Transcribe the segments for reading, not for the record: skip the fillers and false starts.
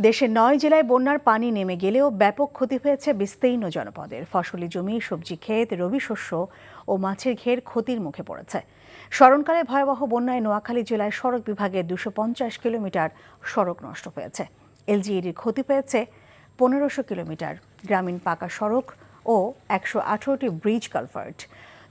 দেশের ৯ জেলায় বন্যার পানি নেমে গেলেও ব্যাপক ক্ষতি হয়েছে বিস্তীর্ণ জনপদের। ফসলি জমি, সবজি ক্ষেত, রবি শস্য ও মাছের ঘের ক্ষতির মুখে পড়েছে। স্মরণকালে ভয়াবহ বন্যায় নোয়াখালী জেলায় সড়ক বিভাগের 250 কিলোমিটার সড়ক নষ্ট হয়েছে। এলজিইডির ক্ষতি পেয়েছে 1500 কিলোমিটার গ্রামীণ পাকা সড়ক ও 118টি ব্রিজ কালভার্ট।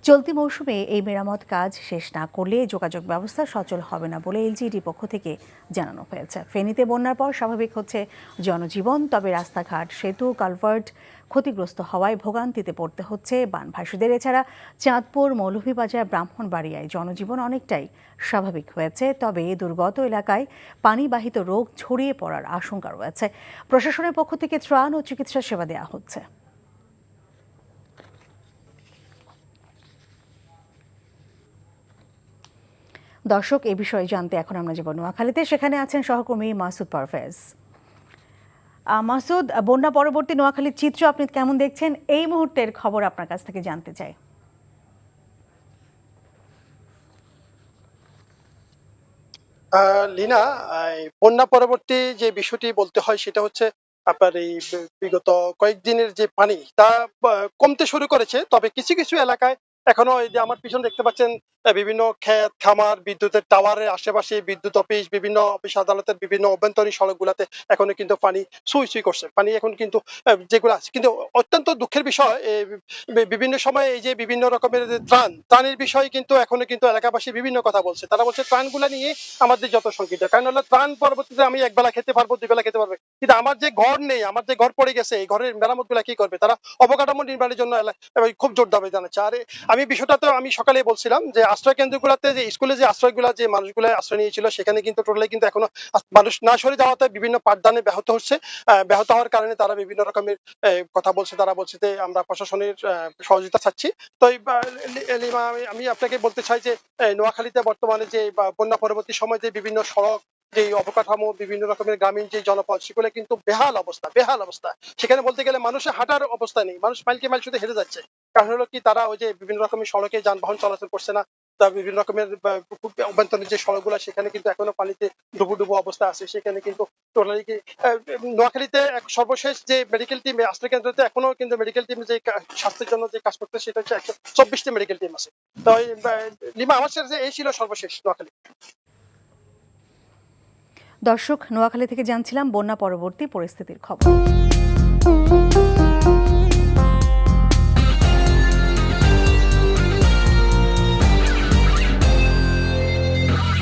চলতি মৌসুমে এই মেরামত কাজ শেষ না করলে যোগাযোগ ব্যবস্থা সচল হবে না বলে এলজিইডির পক্ষ থেকে জানানো হয়েছে। ফেনীতে বন্যার পর স্বাভাবিক হচ্ছে জনজীবন, তবে রাস্তাঘাট, সেতু, কালভার্ট ক্ষতিগ্রস্ত হওয়ায় ভোগান্তিতে পড়তে হচ্ছে বানভাসীদের। এছাড়া চাঁদপুর, মৌলভীবাজার, ব্রাহ্মণবাড়িয়ায় জনজীবন অনেকটাই স্বাভাবিক হয়েছে, তবে দুর্গত এলাকায় পানিবাহিত রোগ ছড়িয়ে পড়ার আশঙ্কা রয়েছে। প্রশাসনের পক্ষ থেকে ত্রাণ ও চিকিৎসা সেবা দেওয়া হচ্ছে। দর্শক, এ বিষয়ে জানতে এখন আমরা যাব নোয়াখালীতে। সেখানে আছেন সহকর্মী মাসুদ পারভেজ। মাসুদ, বন্যা পরবর্তী নোয়াখালীর চিত্র আপনি কেমন দেখছেন? এই মুহূর্তের খবর আপনার কাছ থেকে জানতে চাই। লীনা, বন্যা পরবর্তী যে বিষয়টি বলতে হয় সেটা হচ্ছে আপনার এই বিগত কয়েকদিনের যে পানি তা কমতে শুরু করেছে, তবে কিছু কিছু এলাকায় এখনো এই যে আমার পিছনে দেখতে পাচ্ছেন বিভিন্ন ক্ষেত খামার, বিদ্যুতের টাওয়ারের আশেপাশে, বিদ্যুৎ অফিস, বিভিন্ন অফিস আদালতের বিভিন্ন অভ্যন্তরীণ সড়কগুলোতে এখনো কিন্তু পানি সুই সুই করছে। পানি এখন কিন্তু যেগুলো আছে, কিন্তু অত্যন্ত দুঃখের বিষয় বিভিন্ন সময় এই যে বিভিন্ন রকমের যে ত্রাণের বিষয়ে কিন্তু এখনো কিন্তু এলাকাবাসী বিভিন্ন কথা বলছে। তারা বলছে ত্রাণগুলা নিয়ে আমাদের যত সংকীর্ণ, কারণ হলো ত্রাণ পরবর্তীতে আমি একবেলা খেতে পারবো, দুই বেলা খেতে পারবে, কিন্তু আমার যে ঘর নেই, আমার যে ঘর পড়ে গেছে, এই ঘরের মেরামত গুলা কি করবে? তারা অবকাঠামো নির্মাণের জন্য খুব জোর দাবি জানাচ্ছে। আর আমি বিষয়টা তো আমি সকালে বলছিলাম যে আশ্রয় কেন্দ্রগুলোতে, যে স্কুলে যে আশ্রয়গুলা যে মানুষগুলো আশ্রয় নিয়েছিল, সেখানে কিন্তু টোটালি কিন্তু এখনো মানুষ না সরে যাওয়াতে বিভিন্ন পাঠদানে ব্যাহত হচ্ছে। ব্যাহত হওয়ার কারণে তারা বিভিন্ন রকমের কথা বলছে। তারা বলছে যে আমরা প্রশাসনের সহযোগিতা চাচ্ছি। তো লিমা, আমি আপনাকে বলতে চাই যে নোয়াখালীতে বর্তমানে যে বন্যা পরবর্তী সময় যে বিভিন্ন সড়ক, যে অবকাঠামো, বিভিন্ন রকমের গ্রামীণ যে জনপদ, সেগুলো কিন্তু বেহাল অবস্থা, বেহাল অবস্থা। সেখানে বলতে গেলে মানুষের হাঁটার অবস্থা নেই, মানুষ মাইলকে মাইল শুধু হেঁটে যাচ্ছে। কারণ হলো কি, তারা ওই যে বিভিন্ন রকমের সড়কে যানবাহন চলাচল করছে না। তা বিভিন্ন রকমের অভ্যন্তরীণ যে সড়কগুলো, সেখানে কিন্তু এখনো পানিতে ডুবো ডুবো অবস্থা আছে। সেখানে কিন্তু টোটালি কি নোয়াখালীতে সর্বশেষ যে মেডিকেল টিম আশ্রয় কেন্দ্রতে এখনো কিন্তু মেডিকেল টিম যে স্বাস্থ্যের জন্য যে কাজ করতে, সেটা হচ্ছে 124টি মেডিকেল টিম আছে। তো লিমা, আমার সাথে এই ছিল সর্বশেষ নোয়াখালী। দর্শক, নোয়াখালী থেকে জানছিলাম বন্যা পরবর্তী পরিস্থিতির খবর।